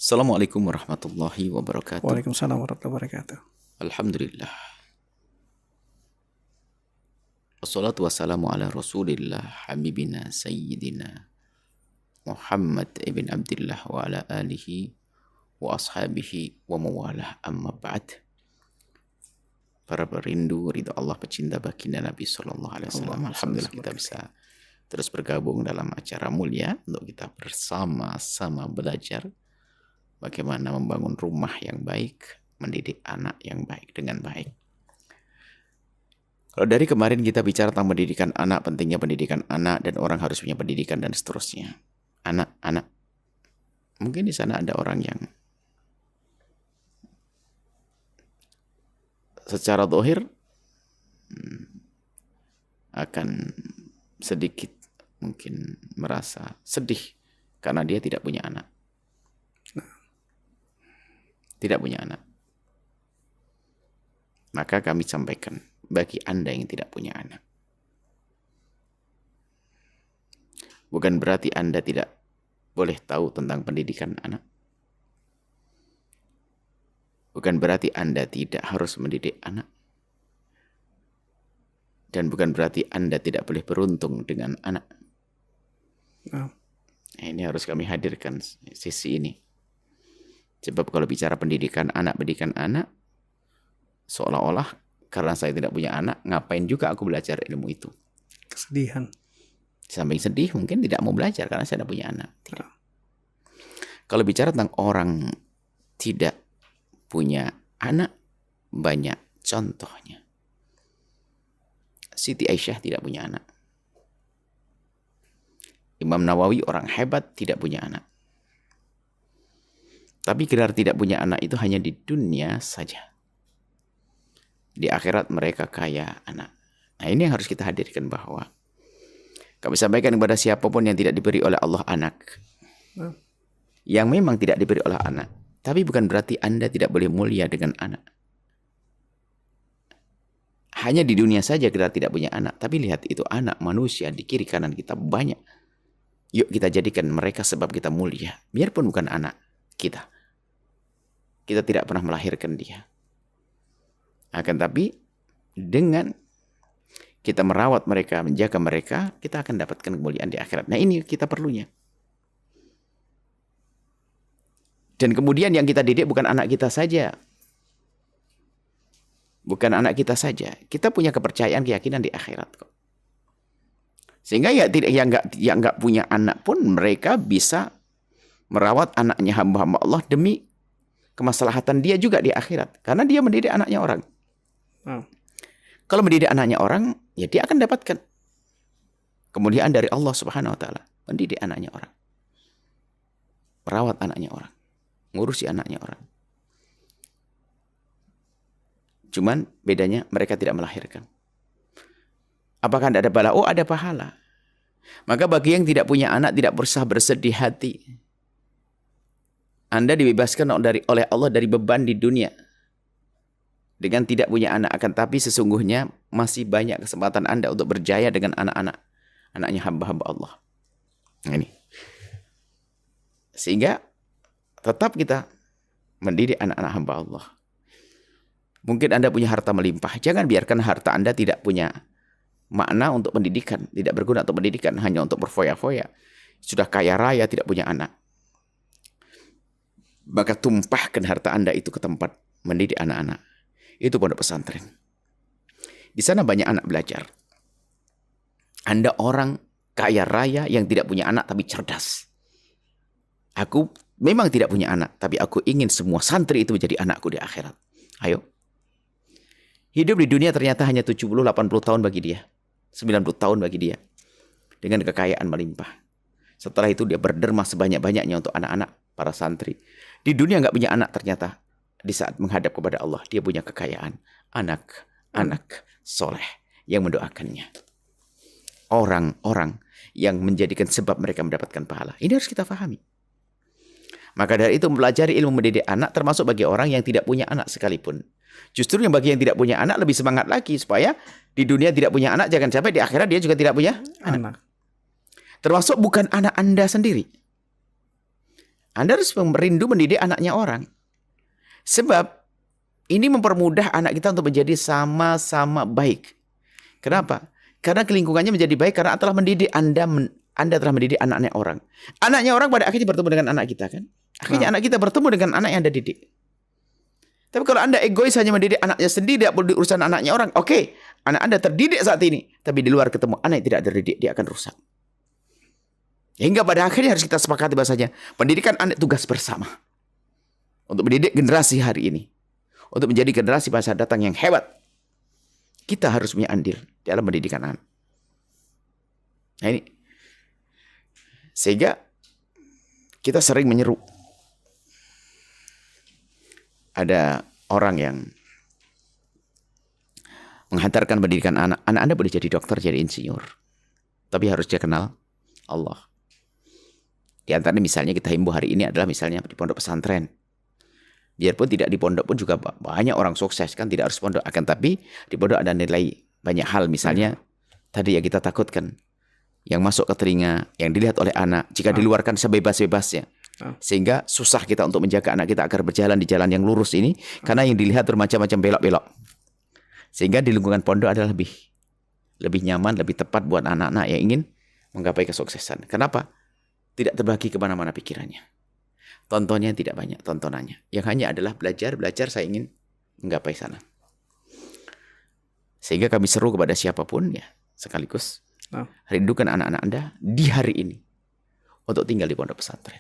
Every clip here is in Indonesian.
Assalamualaikum warahmatullahi wabarakatuh. Waalaikumsalam warahmatullahi wabarakatuh. Alhamdulillah. Wassalatu wassalamu ala rasulillah habibina sayyidina Muhammad ibn Abdullah wa ala alihi wa ashabihi wa mawalah, amma ba'd. Para perindu ridha Allah, pecinta baginda Nabi sallallahu alaihi wasallam. Alhamdulillah kita bisa terus bergabung dalam acara mulia untuk kita bersama-sama belajar bagaimana membangun rumah yang baik, mendidik anak yang baik dengan baik. Kalau dari kemarin kita bicara tentang pendidikan anak, pentingnya pendidikan anak, dan orang harus punya pendidikan dan seterusnya. Anak-anak. Mungkin di sana ada orang yang secara zahir akan sedikit mungkin merasa sedih karena dia tidak punya anak. Tidak punya anak. Maka kami sampaikan, bagi Anda yang tidak punya anak, bukan berarti Anda tidak boleh tahu tentang pendidikan anak. Bukan berarti Anda tidak harus mendidik anak. Dan bukan berarti Anda tidak boleh beruntung dengan anak. Nah, ini harus kami hadirkan sisi ini. Sebab kalau bicara pendidikan anak, seolah-olah karena saya tidak punya anak, ngapain juga aku belajar ilmu itu. Kesedihan. Samping sedih, mungkin tidak mau belajar karena saya tidak punya anak. Tidak. Kalau bicara tentang orang tidak punya anak, banyak contohnya. Siti Aisyah tidak punya anak. Imam Nawawi orang hebat tidak punya anak. Tapi gelar tidak punya anak itu hanya di dunia saja. Di akhirat mereka kaya anak. Nah, ini yang harus kita hadirkan, bahwa kami sampaikan kepada siapapun yang tidak diberi oleh Allah anak. Yang memang tidak diberi oleh anak. Tapi bukan berarti Anda tidak boleh mulia dengan anak. Hanya di dunia saja kita tidak punya anak. Tapi lihat itu anak manusia di kiri kanan kita banyak. Yuk kita jadikan mereka sebab kita mulia. Biarpun bukan anak kita. Kita tidak pernah melahirkan dia. Akan tapi dengan kita merawat mereka, menjaga mereka, kita akan dapatkan kemuliaan di akhirat. Nah, ini kita perlunya. Dan kemudian yang kita didik bukan anak kita saja. Bukan anak kita saja. Kita punya kepercayaan, keyakinan di akhirat kok. Sehingga yang enggak punya anak pun mereka bisa merawat anaknya hamba-hamba Allah demi kemaslahatan dia juga di akhirat. Karena dia mendidik anaknya orang. Kalau mendidik anaknya orang, ya dia akan dapatkan kemuliaan dari Allah Subhanahu wa taala. Mendidik anaknya orang. Merawat anaknya orang. Ngurusi anaknya orang. Cuman bedanya mereka tidak melahirkan. Apakah tidak ada pahala? Oh, ada pahala. Maka bagi yang tidak punya anak, tidak berusaha bersedih hati. Anda dibebaskan oleh Allah dari beban di dunia. Dengan tidak punya anak, akan tapi sesungguhnya masih banyak kesempatan Anda untuk berjaya dengan anaknya hamba-hamba Allah. Ini. Sehingga tetap kita mendidik anak-anak hamba Allah. Mungkin Anda punya harta melimpah. Jangan biarkan harta Anda tidak punya makna untuk pendidikan. Tidak berguna untuk pendidikan. Hanya untuk berfoya-foya. Sudah kaya raya tidak punya anak. Maka tumpahkan harta Anda itu ke tempat mendidik anak-anak. Itu pondok pesantren. Di sana banyak anak belajar. Anda orang kaya raya yang tidak punya anak tapi cerdas. Aku memang tidak punya anak, tapi aku ingin semua santri itu menjadi anakku di akhirat. Ayo. Hidup di dunia ternyata hanya 70-80 tahun bagi dia. 90 tahun bagi dia. Dengan kekayaan melimpah. Setelah itu dia berderma sebanyak-banyaknya untuk anak-anak para santri. Di dunia nggak punya anak ternyata. Di saat menghadap kepada Allah, dia punya kekayaan. Anak-anak soleh yang mendoakannya. Orang-orang yang menjadikan sebab mereka mendapatkan pahala. Ini harus kita pahami. Maka dari itu mempelajari ilmu mendidik anak termasuk bagi orang yang tidak punya anak sekalipun. Justru yang bagi yang tidak punya anak lebih semangat lagi. Supaya di dunia tidak punya anak, jangan sampai di akhirat dia juga tidak punya anak. Termasuk bukan anak Anda sendiri. Anda harus merindu mendidik anaknya orang. Sebab ini mempermudah anak kita untuk menjadi sama-sama baik. Kenapa? Karena lingkungannya menjadi baik karena telah mendidik Anda telah mendidik anaknya orang. Anaknya orang pada akhirnya bertemu dengan anak kita kan? Akhirnya anak kita bertemu dengan anak yang Anda didik. Tapi kalau Anda egois hanya mendidik anaknya sendiri, tidak perlu urusan anaknya orang, oke, anak Anda terdidik saat ini, tapi di luar ketemu anak yang tidak terdidik, dia akan rusak. Hingga pada akhirnya harus kita sepakati bahasanya, pendidikan anak tugas bersama. Untuk mendidik generasi hari ini. Untuk menjadi generasi masa datang yang hebat. Kita harus punya andil dalam pendidikan anak. Nah ini. Sehingga kita sering menyeru. Ada orang yang menghantarkan pendidikan anak. Anak Anda boleh jadi dokter, jadi insinyur. Tapi harus dia kenal Allah. Di antaranya misalnya kita himbau hari ini adalah misalnya di pondok pesantren. Biarpun tidak di pondok pun juga banyak orang sukses kan, tidak harus pondok. Akan tapi di pondok ada nilai banyak hal. Misalnya tadi yang kita takutkan. Yang masuk ke telinga, yang dilihat oleh anak. Jika diluarkan sebebas-bebasnya. Sehingga susah kita untuk menjaga anak kita agar berjalan di jalan yang lurus ini. Karena yang dilihat bermacam-macam belok-belok. Sehingga di lingkungan pondok adalah lebih nyaman, lebih tepat buat anak-anak yang ingin menggapai kesuksesan. Kenapa? Tidak terbagi kemana-mana pikirannya. Tontonnya tidak banyak, tontonannya. Yang hanya adalah belajar saya ingin menggapai sana. Sehingga kami seru kepada siapapun ya, sekaligus rindukan anak-anak Anda di hari ini untuk tinggal di pondok pesantren.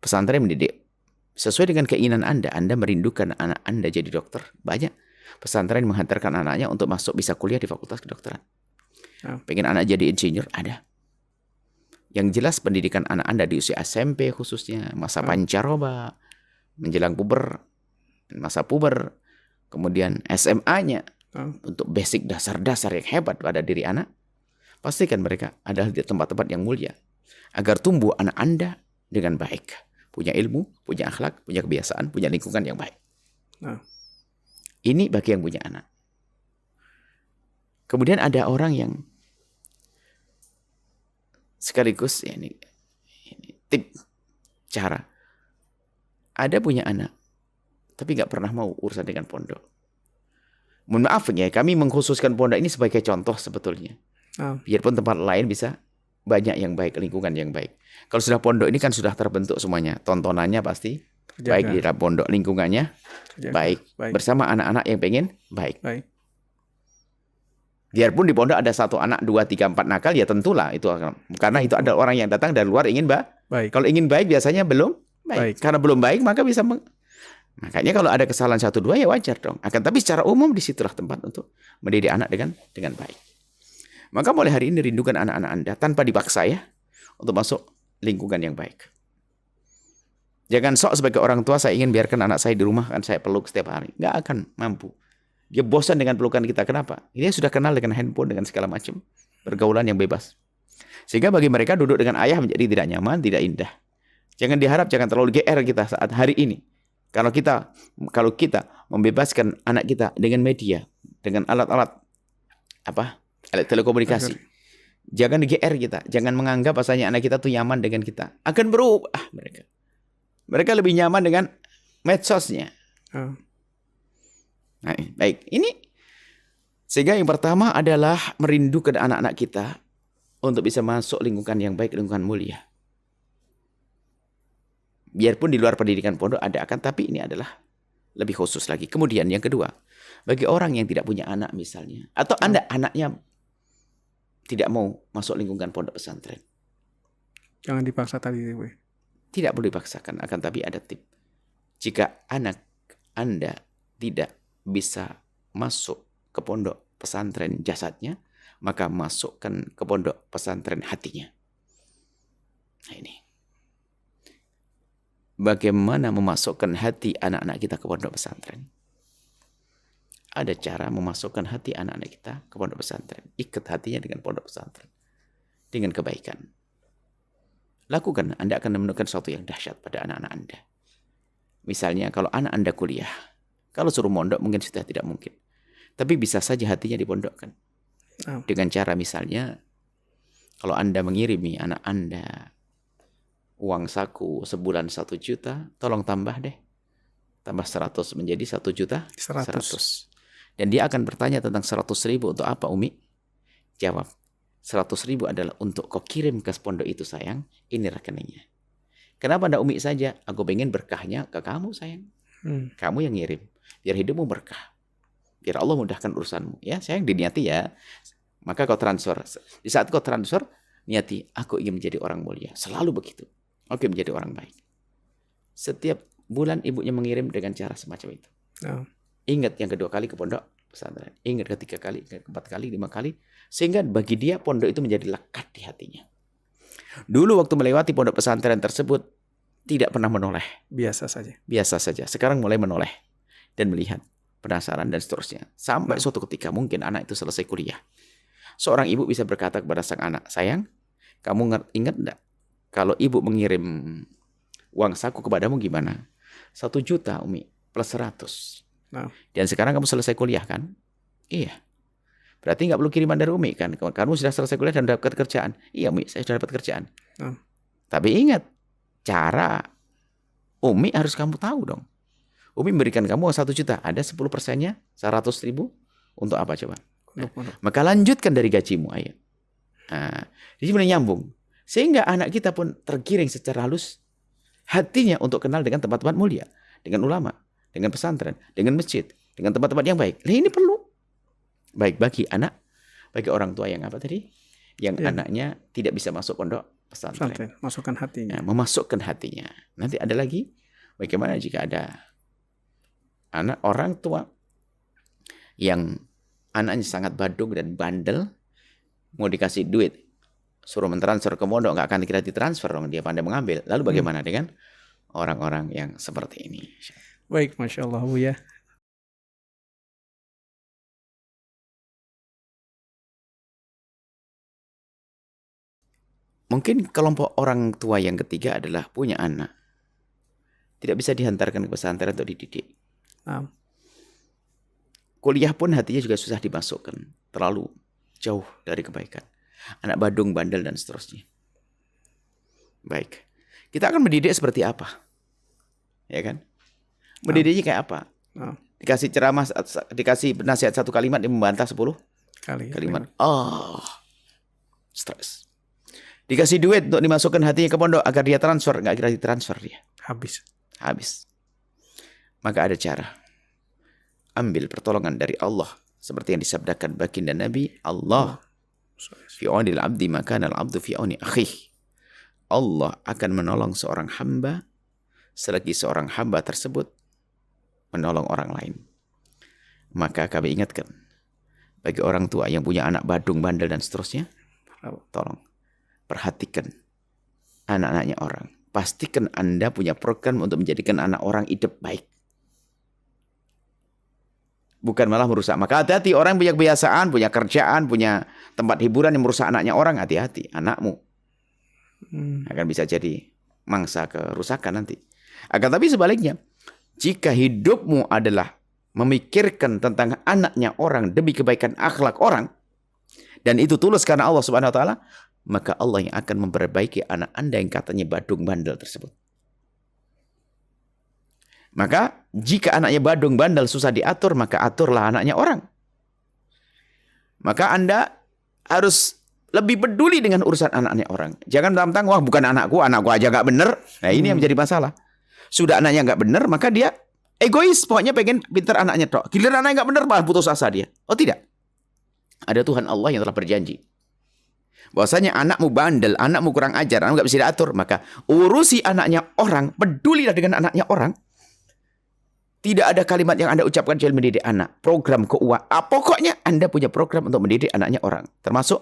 Pesantren mendidik sesuai dengan keinginan Anda. Anda merindukan anak Anda jadi dokter. Banyak pesantren menghantarkan anaknya untuk masuk bisa kuliah di fakultas kedokteran. Pengen anak jadi insinyur, ada. Yang jelas pendidikan anak Anda di usia SMP khususnya, masa pancaroba, menjelang masa puber, kemudian SMA-nya, untuk basic dasar-dasar yang hebat pada diri anak, pastikan mereka adalah di tempat-tempat yang mulia. Agar tumbuh anak Anda dengan baik. Punya ilmu, punya akhlak, punya kebiasaan, punya lingkungan yang baik. Ini bagi yang punya anak. Kemudian ada orang yang sekaligus ya ini tip cara. Ada punya anak, tapi nggak pernah mau urusan dengan pondok. Mohon maaf ya, kami mengkhususkan pondok ini sebagai contoh sebetulnya. Biarpun tempat lain bisa banyak yang baik, lingkungan yang baik. Kalau sudah pondok ini kan sudah terbentuk semuanya. Tontonannya pasti baik di dalam pondok, lingkungannya baik. Bersama anak-anak yang pengen baik. Biarpun di pondok ada 1 anak, 2, 3, 4 nakal, ya tentulah itu karena itu ada orang yang datang dari luar ingin baik. Kalau ingin baik biasanya belum baik. Karena belum baik maka bisa makanya kalau ada kesalahan 1, 2 ya wajar dong. Akan tapi secara umum disitulah tempat untuk mendidik anak dengan baik. Maka mulai hari ini rindukan anak-anak Anda tanpa dipaksa ya untuk masuk lingkungan yang baik. Jangan sok sebagai orang tua saya ingin biarkan anak saya di rumah kan saya peluk setiap hari. Nggak akan mampu. Dia bosan dengan pelukan kita. Kenapa? Dia sudah kenal dengan handphone, dengan segala macam. Pergaulan yang bebas. Sehingga bagi mereka duduk dengan ayah menjadi tidak nyaman, tidak indah. Jangan diharap, jangan terlalu GR kita saat hari ini. Kalau kita membebaskan anak kita dengan media, dengan alat-alat alat telekomunikasi. Jangan GR kita. Jangan menganggap bahasanya anak kita tuh nyaman dengan kita. Akan berubah mereka. Mereka lebih nyaman dengan medsosnya. Nah, baik, ini sehingga yang pertama adalah merindukan anak-anak kita untuk bisa masuk lingkungan yang baik, lingkungan mulia. Biarpun di luar pendidikan pondok ada akan, tapi ini adalah lebih khusus lagi. Kemudian yang kedua, bagi orang yang tidak punya anak misalnya, atau Anda anaknya tidak mau masuk lingkungan pondok pesantren. Jangan dipaksa tadi, Tidak perlu dipaksakan, akan tapi ada tip. Jika anak Anda tidak bisa masuk ke pondok pesantren jasadnya, maka masukkan ke pondok pesantren hatinya. Nah ini. Bagaimana memasukkan hati anak-anak kita ke pondok pesantren? Ada cara memasukkan hati anak-anak kita ke pondok pesantren. Ikat hatinya dengan pondok pesantren. Dengan kebaikan. Lakukan, Anda akan menemukan sesuatu yang dahsyat pada anak-anak Anda. Misalnya kalau anak Anda kuliah, kalau suruh mondok mungkin sudah tidak mungkin. Tapi bisa saja hatinya dipondokkan. Dengan cara misalnya, kalau Anda mengirimi anak Anda uang saku sebulan 1 juta, tolong tambah deh. Tambah 100 menjadi 1 juta 100. Dan dia akan bertanya tentang 100.000 untuk apa, Umi? Jawab, 100.000 adalah untuk kau kirim ke pondok itu, sayang. Ini rekeningnya. Kenapa ndak Umi saja? Aku pengen berkahnya ke kamu, sayang. Kamu yang ngirim. Biar hidupmu berkah. Biar Allah mudahkan urusanmu. Ya, sayang, diniati ya. Maka kau transfer. Di saat kau transfer, niati, aku ingin menjadi orang mulia. Selalu begitu. Oke, menjadi orang baik. Setiap bulan ibunya mengirim dengan cara semacam itu. Ingat yang kedua kali ke pondok pesantren. Ingat ketiga kali, keempat kali, 5 kali. Sehingga bagi dia pondok itu menjadi lekat di hatinya. Dulu waktu melewati pondok pesantren tersebut, tidak pernah menoleh. Biasa saja. Biasa saja. Sekarang mulai menoleh. Dan melihat. Penasaran dan seterusnya. Sampai suatu ketika mungkin anak itu selesai kuliah. Seorang ibu bisa berkata kepada sang anak, sayang, kamu ingat enggak? Kalau ibu mengirim uang saku kepadamu gimana? 1 juta, Umi, plus 100. Dan sekarang kamu selesai kuliah kan? Iya. Berarti nggak perlu kiriman dari Umi kan? Kamu sudah selesai kuliah dan dapat kerjaan. Iya, Umi, saya sudah dapat kerjaan. Tapi ingat, cara Umi harus kamu tahu dong. Umi memberikan kamu 1 juta. Ada 10%-nya, 100.000. Untuk apa coba? Maka lanjutkan dari gajimu, ayo. Nah, jadi sebenarnya nyambung. Sehingga anak kita pun tergiring secara halus hatinya untuk kenal dengan tempat-tempat mulia, dengan ulama, dengan pesantren, dengan masjid, dengan tempat-tempat yang baik. Nah, ini perlu. Baik bagi anak, bagi orang tua yang apa tadi? Yang anaknya tidak bisa masuk pondok pesantren. Masukkan hatinya. Memasukkan hatinya. Nanti ada lagi, bagaimana jika ada anak orang tua yang anaknya sangat badung dan bandel, mau dikasih duit, suruh mentransfer ke pondok, nggak akan kira ditransfer dong, dia pandai mengambil. Lalu bagaimana dengan orang-orang yang seperti ini? Baik, Masya Allah, Bu ya. Mungkin kelompok orang tua yang ketiga adalah punya anak. Tidak bisa dihantarkan ke pesantren untuk dididik. Kuliah pun hatinya juga susah dimasukkan. Terlalu jauh dari kebaikan. Anak badung, bandel, dan seterusnya. Baik. Kita akan mendidik seperti apa? Ya kan? Mendidiknya kayak apa? Dikasih ceramah, dikasih nasihat 1 kalimat, dia membantah 10 kalimat. Stres. Dikasih duit untuk dimasukkan hatinya ke pondok agar dia transfer. Nggak kira ditransfer dia. Habis. Maka ada cara. Ambil pertolongan dari Allah. Seperti yang disabdakan baginda Nabi. Allah fi aunil abdi makana al-abdu fi auni akhih. Allah akan menolong seorang hamba selagi seorang hamba tersebut menolong orang lain. Maka kami ingatkan bagi orang tua yang punya anak badung, bandel, dan seterusnya, tolong perhatikan anak-anaknya orang. Pastikan Anda punya program untuk menjadikan anak orang hidup baik. Bukan malah merusak. Maka hati-hati, orang punya kebiasaan, punya kerjaan, punya tempat hiburan yang merusak anaknya orang. Hati-hati, anakmu akan bisa jadi mangsa kerusakan nanti. Akan tapi sebaliknya, jika hidupmu adalah memikirkan tentang anaknya orang demi kebaikan akhlak orang, dan itu tulus karena Allah Subhanahu wa taala, maka Allah yang akan memperbaiki anak Anda yang katanya badung bandel tersebut. Maka jika anaknya badung bandel susah diatur, maka aturlah anaknya orang. Maka Anda harus lebih peduli dengan urusan anaknya orang. Jangan mentang-mentang, wah bukan anakku aja nggak bener. Nah ini yang menjadi masalah. Sudah anaknya nggak bener, maka dia egois. Pokoknya pengen pintar anaknya tok. Giliran anaknya nggak bener, malah putus asa dia. Oh tidak. Ada Tuhan Allah yang telah berjanji. Bahwasanya anakmu bandel, anakmu kurang ajar, anakmu nggak bisa diatur. Maka urusi anaknya orang, pedulilah dengan anaknya orang. Tidak ada kalimat yang Anda ucapkan dalam mendidik anak. Program keuangan. Pokoknya Anda punya program untuk mendidik anaknya orang. Termasuk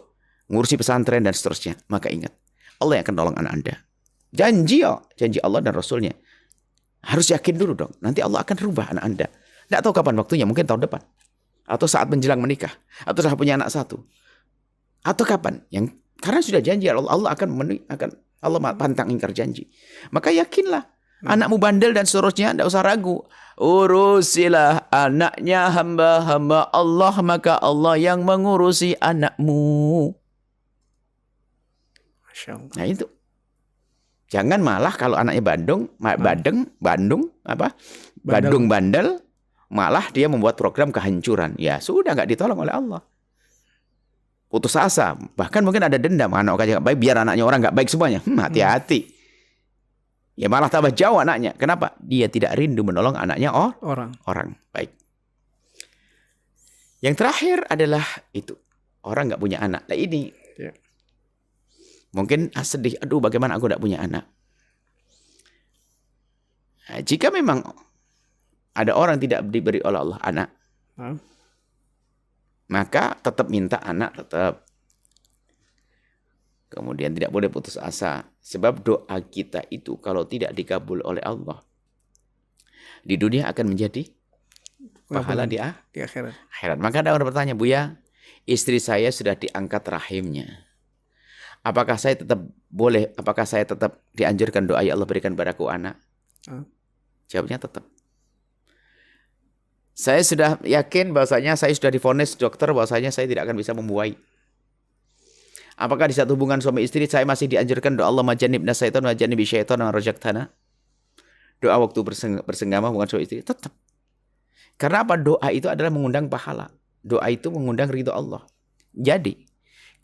ngurusi pesantren dan seterusnya. Maka ingat, Allah yang akan tolong anak Anda. Janji Allah dan Rasulnya. Harus yakin dulu dong. Nanti Allah akan rubah anak Anda. Tidak tahu kapan waktunya. Mungkin tahun depan. Atau saat menjelang menikah. Atau setelah punya anak 1. Atau kapan? Karena sudah janji Allah akan Allah pantang ingkar janji. Maka yakinlah. Anakmu bandel dan seterusnya, tidak usah ragu. Urusilah anaknya hamba-hamba Allah, maka Allah yang mengurusi anakmu. Masya Allah. Nah itu. Jangan malah kalau anaknya Bandung apa? Bandel. Bandung bandel, malah dia membuat program kehancuran. Ya sudah, nggak ditolong oleh Allah. Putus asa, bahkan mungkin ada dendam, anak aja nggak baik, biar anaknya orang nggak baik semuanya. Hati-hati. Ya malah tambah jauh anaknya. Kenapa? Dia tidak rindu menolong anaknya orang. Baik. Yang terakhir adalah itu, orang nggak punya anak. Nah ini mungkin sedih. Aduh, bagaimana aku nggak punya anak? Nah, jika memang ada orang tidak diberi oleh Allah anak, maka tetap minta anak, tetap. Kemudian tidak boleh putus asa. Sebab doa kita itu kalau tidak dikabul oleh Allah, di dunia akan menjadi pahala di akhirat. Maka ada orang bertanya, Buya, istri saya sudah diangkat rahimnya. Apakah saya tetap dianjurkan doa ya Allah berikan padaku anak? Jawabnya tetap. Saya sudah yakin bahwasanya saya sudah divonis dokter bahwasanya saya tidak akan bisa membuai. Apakah di satu hubungan suami istri saya masih dianjurkan doa Allah majannibna syaitan wa jannibi syaitan wa rajaktana? Doa waktu bersenggama hubungan suami istri tetap. Karena apa? Doa itu adalah mengundang pahala. Doa itu mengundang ridho Allah. Jadi,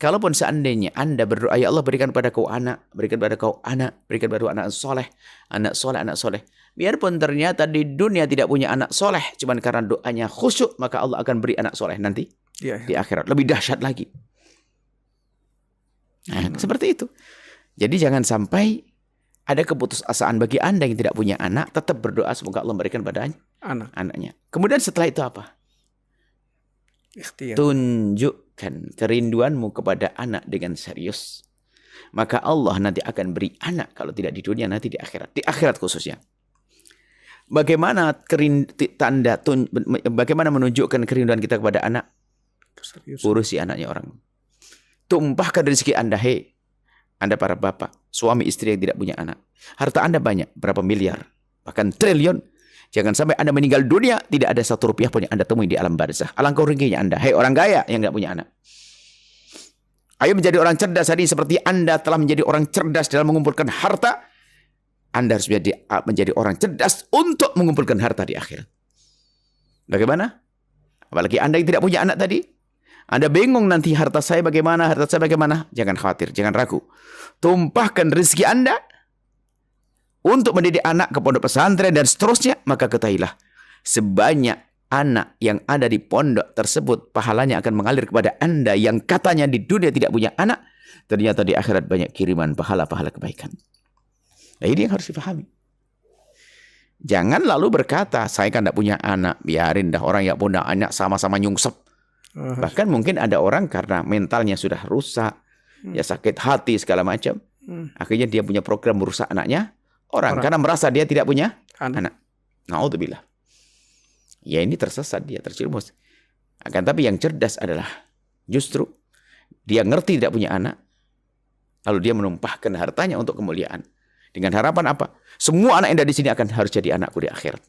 kalaupun seandainya Anda berdoa, ya Allah berikan pada kau anak, berikan pada kau anak, berikan pada anak soleh, anak soleh, anak soleh. Biarpun ternyata di dunia tidak punya anak soleh, cuman karena doanya khusyuk, maka Allah akan beri anak soleh nanti di akhirat. Lebih dahsyat lagi. Nah, seperti itu. Jadi jangan sampai ada keputusasaan bagi Anda yang tidak punya anak, tetap berdoa semoga Allah memberikan pada anaknya. Kemudian setelah itu apa? Ikhtiar. Tunjukkan kerinduanmu kepada anak dengan serius. Maka Allah nanti akan beri anak kalau tidak di dunia, nanti di akhirat. Di akhirat khususnya. Bagaimana bagaimana menunjukkan kerinduan kita kepada anak? Serius. Urusi anaknya orang. Tumpahkan rezeki Anda, hei. Anda para bapak, suami istri yang tidak punya anak. Harta Anda banyak, berapa miliar, bahkan triliun. Jangan sampai Anda meninggal dunia, tidak ada satu rupiah pun yang Anda temui di alam barzah. Alangkah ruginya Anda, hei orang kaya yang tidak punya anak. Ayo menjadi orang cerdas hari seperti Anda telah menjadi orang cerdas dalam mengumpulkan harta. Anda harus menjadi orang cerdas untuk mengumpulkan harta di akhirat. Bagaimana? Apalagi Anda yang tidak punya anak tadi. Anda bingung nanti harta saya bagaimana, Jangan khawatir, jangan ragu. Tumpahkan rezeki Anda untuk mendidik anak ke pondok pesantren dan seterusnya. Maka ketahuilah, sebanyak anak yang ada di pondok tersebut, pahalanya akan mengalir kepada Anda yang katanya di dunia tidak punya anak. Ternyata di akhirat banyak kiriman pahala-pahala kebaikan. Nah ini yang harus dipahami. Jangan lalu berkata, saya kan tidak punya anak, biarin dah orang yang punya anak sama-sama nyungsep. Bahkan mungkin ada orang karena mentalnya sudah rusak, ya sakit hati segala macam. Akhirnya dia punya program merusak anaknya orang. Karena merasa dia tidak punya anak. Na'udzubillah. Ya ini tersesat, dia terjerumus. Akan tapi yang cerdas adalah justru dia ngerti tidak punya anak, lalu dia menumpahkan hartanya untuk kemuliaan. Dengan harapan apa? Semua anak yang ada di sini akan harus jadi anakku di akhirat.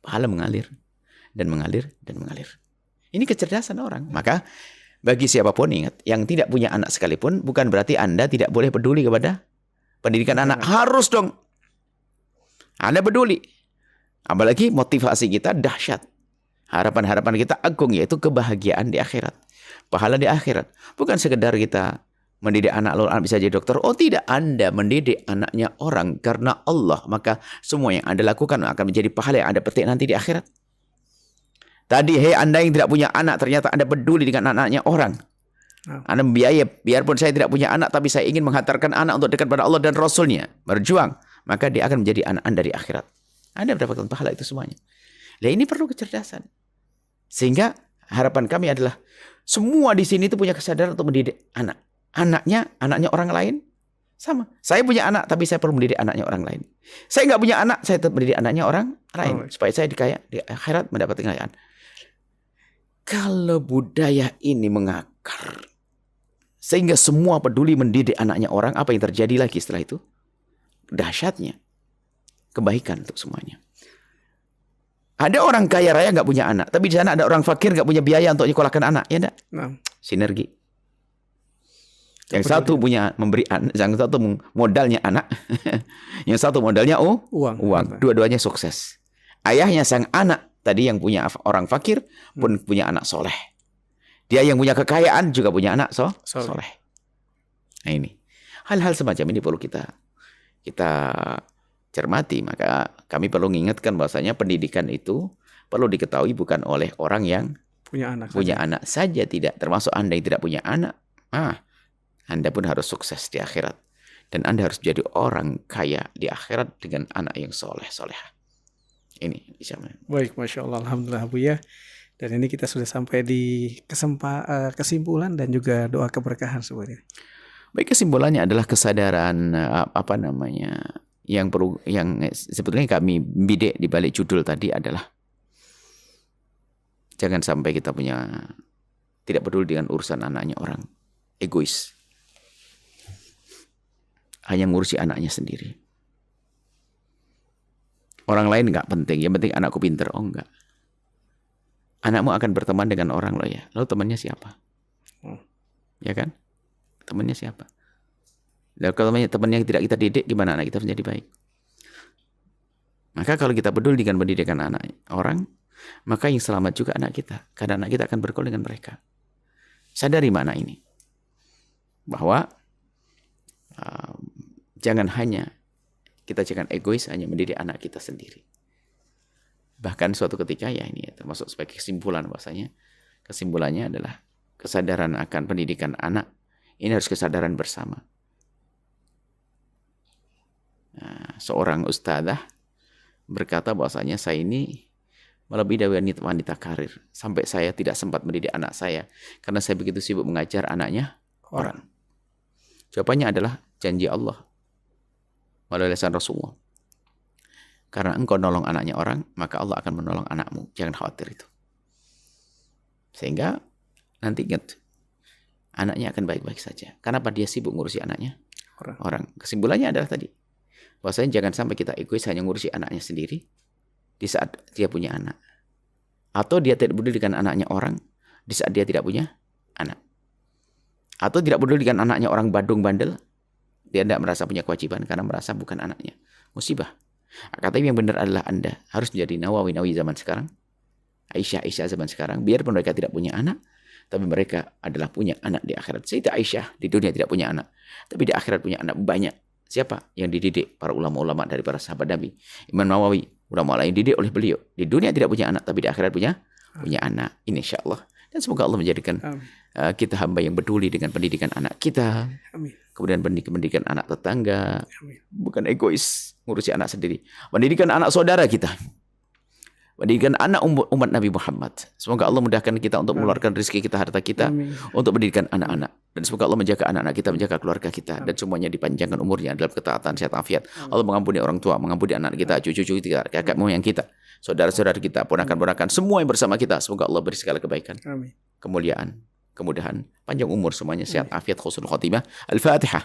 Pahala mengalir dan mengalir dan mengalir. Ini kecerdasan orang. Maka bagi siapapun ingat, yang tidak punya anak sekalipun bukan berarti Anda tidak boleh peduli kepada pendidikan anak. Harus dong. Anda peduli. Apalagi motivasi kita dahsyat. Harapan-harapan kita agung, yaitu kebahagiaan di akhirat. Pahala di akhirat. Bukan sekedar kita mendidik anak lalu anak bisa jadi dokter. Oh tidak, Anda mendidik anaknya orang karena Allah. Maka semua yang Anda lakukan akan menjadi pahala yang Anda petik nanti di akhirat. Tadi, hei Anda yang tidak punya anak, ternyata Anda peduli dengan anak-anaknya orang. Anda membiayai, biarpun saya tidak punya anak, tapi saya ingin menghantarkan anak untuk dekat pada Allah dan Rasulnya. Berjuang. Maka dia akan menjadi anak Anda di akhirat. Anda mendapatkan pahala itu semuanya. Nah ini perlu kecerdasan. Sehingga harapan kami adalah, semua di sini itu punya kesadaran untuk mendidik anak. Anaknya orang lain, sama. Saya punya anak, tapi saya perlu mendidik anaknya orang lain. Saya nggak punya anak, saya tetap mendidik anaknya orang lain. Supaya saya di akhirat mendapatkan kekayaan. Kalau budaya ini mengakar, sehingga semua peduli mendidik anaknya orang, apa yang terjadi lagi setelah itu? Dahsyatnya kebaikan untuk semuanya. Ada orang kaya raya nggak punya anak, tapi di sana ada orang fakir nggak punya biaya untuk nyekolahkan anak, ya enggak? Sinergi. Yang satu punya yang satu modalnya anak, yang satu modalnya uang. Dua-duanya sukses. Ayahnya sang anak tadi yang punya orang fakir pun punya anak soleh. Dia yang punya kekayaan juga punya anak soleh. Nah ini hal-hal semacam ini perlu kita cermati. Maka kami perlu mengingatkan bahwasanya pendidikan itu perlu diketahui bukan oleh orang yang punya anak saja, tidak termasuk Anda yang tidak punya anak. Anda pun harus sukses di akhirat. Dan Anda harus menjadi orang kaya di akhirat dengan anak yang soleh-solehah. Ini bisa. Baik, Masya Allah, Alhamdulillah Buya. Dan ini kita sudah sampai di kesimpulan dan juga doa keberkahan sebenarnya. Baik, kesimpulannya adalah kesadaran yang sebetulnya kami bidik di balik judul tadi adalah jangan sampai kita tidak peduli dengan urusan anaknya orang, egois. Hanya ngurusi anaknya sendiri. Orang lain nggak penting, yang penting anakku pinter. Oh enggak. Anakmu akan berteman dengan orang loh ya. Lalu temannya siapa? Ya kan? Temannya siapa? Dan kalau teman yang tidak kita didik, gimana anak kita menjadi baik? Maka kalau kita peduli dengan pendidikan anak orang, maka yang selamat juga anak kita. Karena anak kita akan bergaul dengan mereka. Sadari makna ini. Bahwa jangan egois hanya mendidik anak kita sendiri. Bahkan suatu ketika termasuk sebagai kesimpulan bahwasanya kesimpulannya adalah kesadaran akan pendidikan anak ini harus kesadaran bersama. Seorang ustadzah berkata bahwasanya saya ini melebihi dari wanita karir sampai saya tidak sempat mendidik anak saya karena saya begitu sibuk mengajar anaknya orang. Jawabannya adalah janji Allah melalui lisan Rasulullah. Karena engkau nolong anaknya orang, maka Allah akan menolong anakmu. Jangan khawatir itu. Sehingga nanti ingat, anaknya akan baik-baik saja. Kenapa dia sibuk ngurusi anaknya orang? Kesimpulannya adalah tadi. Bahwasanya jangan sampai kita egois hanya ngurusi anaknya sendiri di saat dia punya anak. Atau dia tidak peduli dengan anaknya orang di saat dia tidak punya anak. Atau tidak peduli dengan anaknya orang badung bandel. Dia tidak merasa punya kewajiban karena merasa bukan anaknya. Musibah. Kata yang benar adalah Anda harus menjadi Nawawi zaman sekarang. Aisyah zaman sekarang. Biarpun mereka tidak punya anak, tapi mereka adalah punya anak di akhirat. Sayyidah Aisyah di dunia tidak punya anak, tapi di akhirat punya anak banyak. Siapa yang dididik? Para ulama-ulama dari para sahabat Nabi. Imam Nawawi, ulama lain dididik oleh beliau. Di dunia tidak punya anak, tapi di akhirat punya anak. Ini insya Allah. Dan semoga Allah menjadikan kita hamba yang peduli dengan pendidikan anak kita. Amin. Kemudian pendidikan anak tetangga. Amin. Bukan egois ngurusi anak sendiri. Pendidikan anak saudara kita. Pendidikan anak umat Nabi Muhammad. Semoga Allah mudahkan kita untuk mengeluarkan rezeki kita, harta kita. Amin. Untuk pendidikan anak-anak. Dan semoga Allah menjaga anak-anak kita, menjaga keluarga kita. Dan semuanya dipanjangkan umurnya dalam ketaatan, sehat, afiat. Allah mengampuni orang tua, mengampuni anak kita, cucu-cucu kita, kakak moyang kita, saudara-saudara kita, ponakan-ponakan, semua yang bersama kita. Semoga Allah beri segala kebaikan. Amin. Kemuliaan, kemudahan, panjang umur semuanya, sehat, afiat, husnul khotimah. Al-Fatihah.